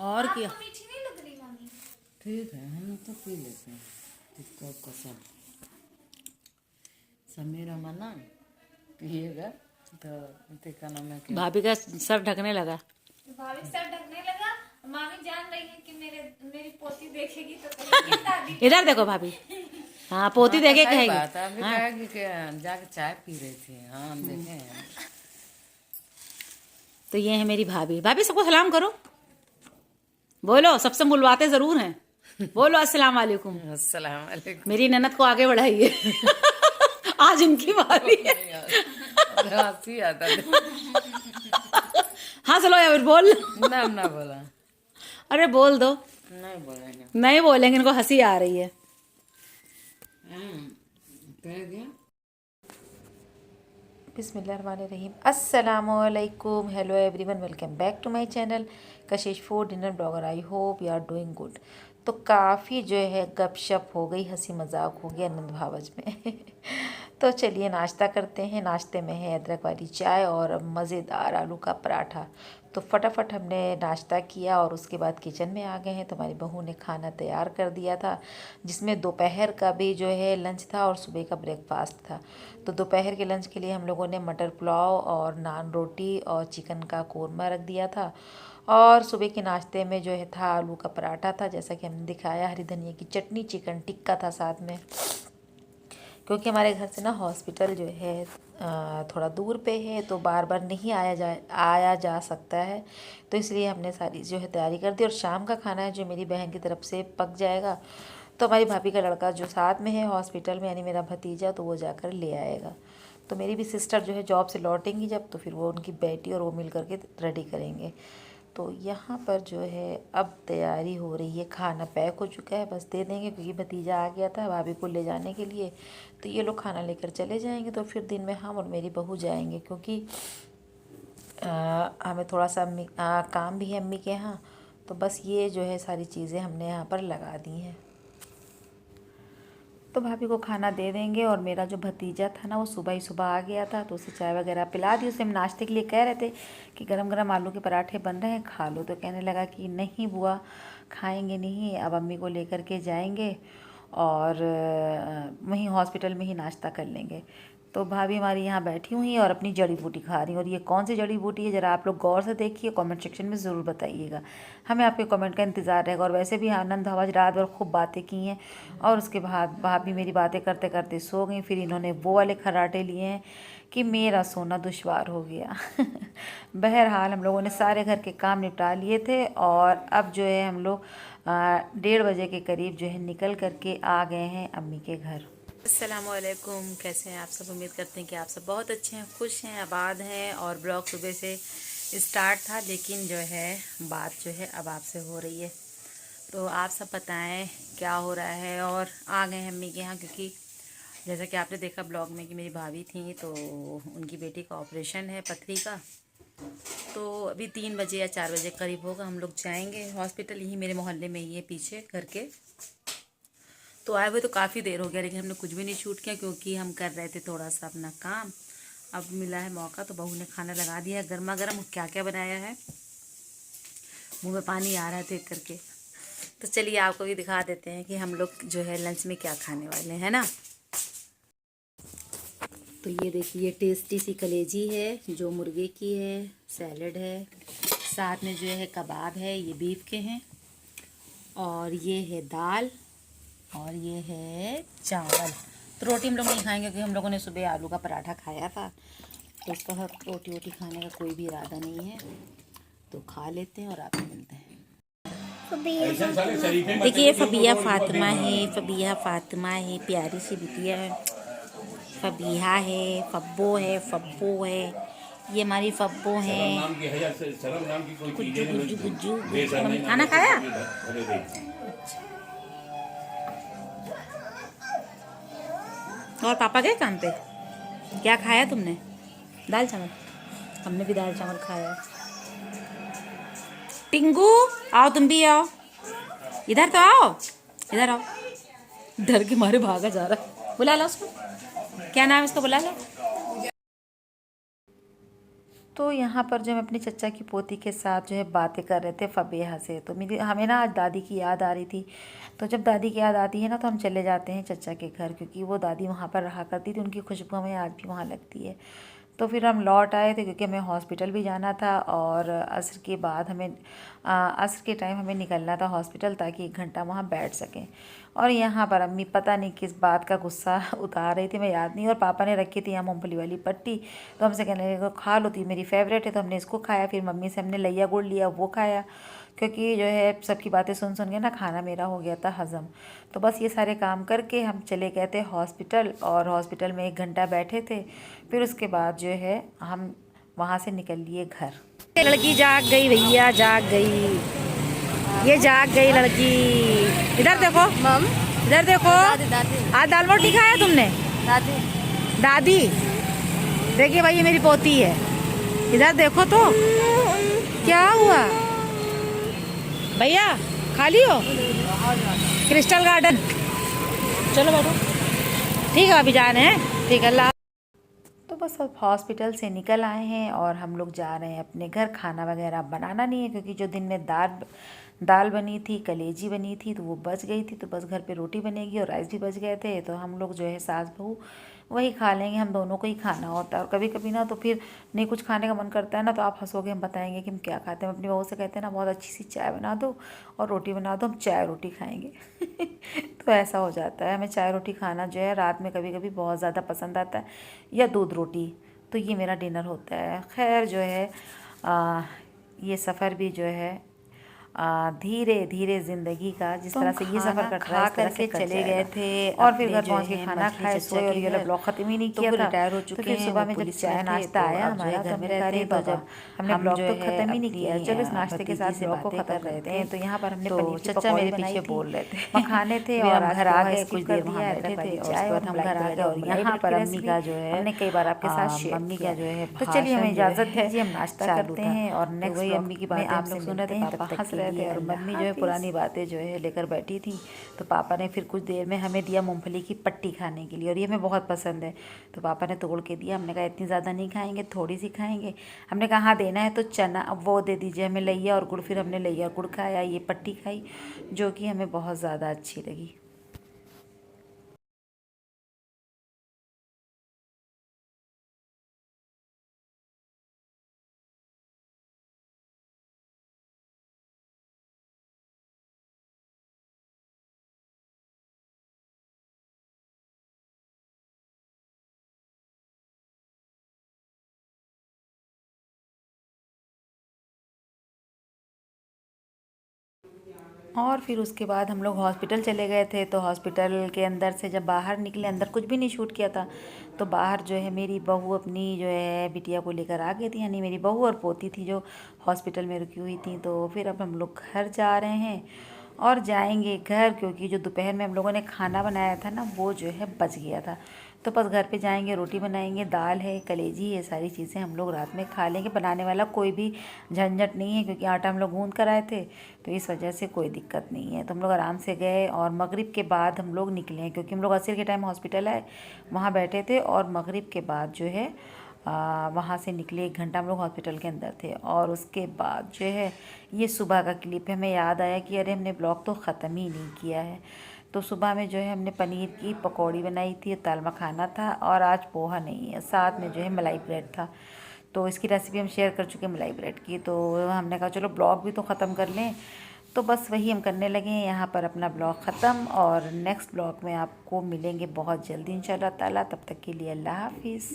और क्या। आपको मीठी नहीं लग रही मम्मी? ठीक है, हम तो पी लेते हैं टिक्का का सब। मेरा मना पिएगा तो टिक्का नमक। भाभी का सर ढकने लगा। भाभी सर ढकने लगा। मामी जान रही है कि मेरी पोती देखेगी तो कहेगी दादी। इधर देखो भाभी। हाँ पोती देखे कहेगी। बात है, अभी कहेगी कि जाके चाय पी रही थी। हाँ हम देखे हैं। तो ये है मेरी भाभी। भाभी सबको सलाम करो, बोलो, सबसे बुलवाते जरूर हैं। बोलो अस्सलाम वालेकुम। अस्सलाम वालेकुम। मेरी ननद को आगे बढ़ाइए। आज इनकी बारी है। हंसी आता है। हाँ चलो यार बोल। नाम ना बोला। अरे बोल दो। नहीं बोलेंगे। नहीं बोलेंगे, इनको हंसी आ रही है। कह दिया। बिस्मिल्लाहिर्रहमानिर्रहीम। अस्सलामुअलैकुम। Hello everyone, welcome back to my channel Kashish food dinner blogger. I hope you are doing good. तो काफ़ी जो है गपशप हो गई, हंसी मजाक हो गया आनंद भावज में। तो चलिए नाश्ता करते हैं। नाश्ते में है अदरक वाली चाय और मज़ेदार आलू का पराठा। तो फटाफट हमने नाश्ता किया और उसके बाद किचन में आ गए हैं। तो हमारी बहू ने खाना तैयार कर दिया था, जिसमें दोपहर का भी जो है लंच था और सुबह का ब्रेकफास्ट था। तो दोपहर के लंच के लिए हम लोगों ने मटर पुलाव और नान रोटी और चिकन का कोरमा रख दिया था। और सुबह के नाश्ते में जो है था आलू का पराठा था, जैसा कि हमने दिखाया। हरी धनिया की चटनी, चिकन टिक्का था साथ में। क्योंकि हमारे घर से ना हॉस्पिटल जो है थोड़ा दूर पे है, तो बार बार नहीं आया जा सकता है। तो इसलिए हमने सारी जो है तैयारी कर दी। और शाम का खाना है जो मेरी बहन की तरफ से पक जाएगा। तो हमारी भाभी का लड़का जो साथ में है हॉस्पिटल में, यानी मेरा भतीजा, तो वो जाकर ले आएगा। तो मेरी भी सिस्टर जो है जॉब से लौटेंगी जब, तो फिर वो उनकी बेटी और वो मिल करके रेडी करेंगे। तो यहाँ पर जो है अब तैयारी हो रही है। खाना पैक हो चुका है, बस दे देंगे, क्योंकि भतीजा आ गया था भाभी को ले जाने के लिए। तो ये लोग खाना लेकर चले जाएंगे। तो फिर दिन में हम और मेरी बहू जाएंगे, क्योंकि हमें थोड़ा सा काम भी है अम्मी के यहाँ। तो बस ये जो है सारी चीज़ें हमने यहाँ पर लगा दी हैं। तो भाभी को खाना दे देंगे। और मेरा जो भतीजा था ना, वो सुबह ही सुबह आ गया था, तो उसे चाय वगैरह पिला दी। उसे हम नाश्ते के लिए कह रहे थे कि गरम गरम आलू के पराठे बन रहे हैं, खा लो। तो कहने लगा कि नहीं बुआ, खाएंगे नहीं, अब अम्मी को लेकर के जाएंगे और वहीं हॉस्पिटल में ही नाश्ता कर लेंगे। तो भाभी हमारी यहाँ बैठी हुई है और अपनी जड़ी बूटी खा रही हैं। और ये कौन सी जड़ी बूटी है, ज़रा आप लोग गौर से देखिए, कमेंट सेक्शन में ज़रूर बताइएगा। हमें आपके कमेंट का इंतज़ार रहेगा। और वैसे भी आनंद भावज रात भर खूब बातें की हैं। और उसके बाद भाभी मेरी बातें करते करते सो गई। फिर इन्होंने वो वाले खर्राटे लिए हैं कि मेरा सोना दुश्वार हो गया। बहरहाल हम लोगों ने सारे घर के काम निपटा लिए थे। और अब जो है हम लोग 1:30 बजे के करीब जो है निकल करके आ गए हैं अम्मी के घर। अस्सलामुअलैकुम। कैसे हैं आप सब? उम्मीद करते हैं कि आप सब बहुत अच्छे हैं, खुश हैं, आबाद हैं। और ब्लॉग सुबह से स्टार्ट था, लेकिन जो है बात जो है अब आपसे हो रही है। तो आप सब बताएं क्या हो रहा है। और आ गए हैं अम्मी के यहाँ, क्योंकि जैसा कि आपने देखा ब्लॉग में कि मेरी भाभी थी, तो उनकी बेटी का ऑपरेशन है पथरी का। तो अभी 3 बजे या 4 बजे करीब होगा, हम लोग जाएंगे हॉस्पिटल। यही मेरे मोहल्ले में ही है, पीछे घर के। तो आए हुए तो काफ़ी देर हो गया, लेकिन हमने कुछ भी नहीं शूट किया, क्योंकि हम कर रहे थे थोड़ा सा अपना काम। अब मिला है मौका, तो बहू ने खाना लगा दिया है गर्मा गर्म। क्या क्या बनाया है, मुंह में पानी आ रहा है देख करके। तो चलिए आपको भी दिखा देते हैं कि हम लोग जो है लंच में क्या खाने वाले हैं ना। तो ये देखिए टेस्टी सी कलेजी है जो मुर्गे की है, सैलड है, साथ में जो है कबाब है, ये बीफ के हैं, और ये है दाल, और ये है चावल। तो रोटी हम लोग नहीं खाएंगे, क्योंकि हम लोगों ने सुबह आलू का पराठा खाया था। तो इसका रोटी वोटी खाने का कोई भी इरादा नहीं है। तो खा लेते हैं और आपसे मिलते हैं। देखिए फबिया फातिमा है, फबिया फातिमा है, प्यारी सी बिटिया है। फबिया है, फब्बो है, फब्बो है, ये हमारी फब्बो है। गुज्जू गुज्जू गुज्जू। मम्मी खाना खाया? और पापा गए काम पे? क्या खाया तुमने? दाल चावल। हमने भी दाल चावल खाया। टिंगू आओ, तुम भी आओ, इधर तो आओ, इधर आओ। डर के मारे भागा जा रहा है। बुला लो उसको, क्या नाम है उसका, बुला लो। तो यहाँ पर जो हम अपने चचा की पोती के साथ जो है बातें कर रहे थे फबेहा से। तो हमें ना आज दादी की याद आ रही थी। तो जब दादी की याद आती है ना तो हम चले जाते हैं चचा के घर, क्योंकि वो दादी वहाँ पर रहा करती थी, उनकी खुशबू हमें आज भी वहाँ लगती है। तो फिर हम लौट आए थे क्योंकि हमें हॉस्पिटल भी जाना था और असर के बाद असर के टाइम हमें निकलना था हॉस्पिटल, ताकि 1 घंटा वहाँ बैठ सकें। और यहाँ पर अम्मी पता नहीं किस बात का गुस्सा उतार रही थी, मैं याद नहीं। और पापा ने रखी थी यहाँ मूंगफली वाली पट्टी, तो हमसे कहने लगे खा लो, थी मेरी फेवरेट है, तो हमने इसको खाया। फिर मम्मी से हमने लैया गुड़ लिया, वो खाया, क्योंकि जो है सबकी बातें सुन सुन के ना खाना मेरा हो गया था हज़म। तो बस ये सारे काम करके हम चले गए थे हॉस्पिटल, और हॉस्पिटल में 1 घंटा बैठे थे। फिर उसके बाद जो है हम वहाँ से निकल लिए घर। लड़की जाग गई भैया, जाग गई, ये जाग गई लड़की। इधर देखो मम, इधर देखो। आज दाल रोटी खाया तुमने? दादी देखिए भाई, ये मेरी पोती है, इधर देखो तो क्या हुआ भैया। खा लियो क्रिस्टल गार्डन, चलो बैठो। ठीक है अभी जा रहे हैं, ठीक है अल्लाह। तो बस अब हॉस्पिटल से निकल आए हैं और हम लोग जा रहे हैं अपने घर। खाना वगैरह बनाना नहीं है, क्योंकि जो दिन में दाल बनी थी, कलेजी बनी थी, तो वो बच गई थी। तो बस घर पे रोटी बनेगी और राइस भी बच गए थे, तो हम लोग जो है सास बहू वही खा लेंगे। हम दोनों को ही खाना होता है। और कभी कभी ना तो फिर नहीं कुछ खाने का मन करता है ना, तो आप हंसोगे, हम बताएंगे कि हम क्या खाते हैं। हम अपनी बहू से कहते हैं ना बहुत अच्छी सी चाय बना दो और रोटी बना दो, हम चाय रोटी खाएंगे। तो ऐसा हो जाता है। हमें चाय रोटी खाना जो है रात में कभी कभी बहुत ज़्यादा पसंद आता है, या दूध रोटी। तो ये मेरा डिनर होता है। खैर जो है ये सफ़र भी जो है धीरे धीरे ज़िंदगी का जिस तरह से ये सफ़र कट रहा है, इस तरह से चले गए थे। और फिर घर पहुंच के खाना खाए, सोए, और ये ब्लॉग ख़त्म ही नहीं किया था। रिटायर हो चुके हैं। सुबह में जब चाय नाश्ता आया हमारे घर में रहते हैं, तो जब हमने ब्लॉग तो ख़त्म ही नहीं किया। चलो इस नाश्ते के साथ ब्लॉग को ख़त्म करते हैं। तो यहाँ पर हमने पनीर की चचा मेरे पीछे बोल रहे थे, मखाने थे, और घर आ गए, कुछ देर वहाँ बैठे थे, और उसके बाद हम घर आ गए। और यहाँ पर अम्मी का जो है हमने कई बार आपके साथ शेयर मम्मी का जो है। तो चलिए हमें इजाज़त दीजिए, हम नाश्ता करते हैं और नेक्स्ट वही अम्मी की बातें आप लोग सुन रहे थे। पापा हंस रहे थे और मम्मी जो है पुरानी बातें जो है लेकर बैठी थी। तो पापा ने फिर कुछ देर में हमें दिया मूंगफली की पट्टी खाने के लिए, और ये हमें बहुत पसंद है। तो पापा ने तोड़ के दिया। हमने कहा इतनी ज़्यादा नहीं खाएंगे, थोड़ी सी खाएंगे। हमने कहा हाँ देना है तो चना वो दे दीजिए हमें, लैया और गुड़। फिर हमने लैया और गुड़ खाया, ये पट्टी खाई, जो कि हमें बहुत ज़्यादा अच्छी लगी। और फिर उसके बाद हम लोग हॉस्पिटल चले गए थे। तो हॉस्पिटल के अंदर से जब बाहर निकले, अंदर कुछ भी नहीं शूट किया था, तो बाहर जो है मेरी बहू अपनी जो है बिटिया को लेकर आ गई थी। यानी मेरी बहू और पोती थी जो हॉस्पिटल में रुकी हुई थी। तो फिर अब हम लोग घर जा रहे हैं और जाएंगे घर, क्योंकि जो दोपहर में हम लोगों ने खाना बनाया था ना वो जो है बच गया था। तो बस घर पे जाएंगे, रोटी बनाएंगे, दाल है, कलेजी, ये सारी चीज़ें हम लोग रात में खा लेंगे। बनाने वाला कोई भी झंझट नहीं है, क्योंकि आटा हम लोग गूंद कर आए थे, तो इस वजह से कोई दिक्कत नहीं है। तो हम लोग आराम से गए और मगरिब के बाद हम लोग निकले हैं, क्योंकि हम लोग असर के टाइम हॉस्पिटल आए, वहाँ बैठे थे, और मगरिब के बाद जो है वहाँ से निकले। 1 घंटा हम लोग हॉस्पिटल के अंदर थे। और उसके बाद जो है ये सुबह का क्लिप है। हमें याद आया कि अरे हमने ब्लॉग तो ख़त्म ही नहीं किया है। तो सुबह में जो है हमने पनीर की पकौड़ी बनाई थी, दाल मखाना था, और आज पोहा नहीं है, साथ में जो है मलाई ब्रेड था। तो इसकी रेसिपी हम शेयर कर चुके हैं मलाई ब्रेड की। तो हमने कहा चलो ब्लॉग भी तो ख़त्म कर लें। तो बस वही हम करने लगे हैं। यहाँ पर अपना ब्लॉग ख़त्म, और नेक्स्ट ब्लॉग में आपको मिलेंगे बहुत जल्दी इंशाल्लाह ताला। तब तक के लिए अल्लाह हाफिज़।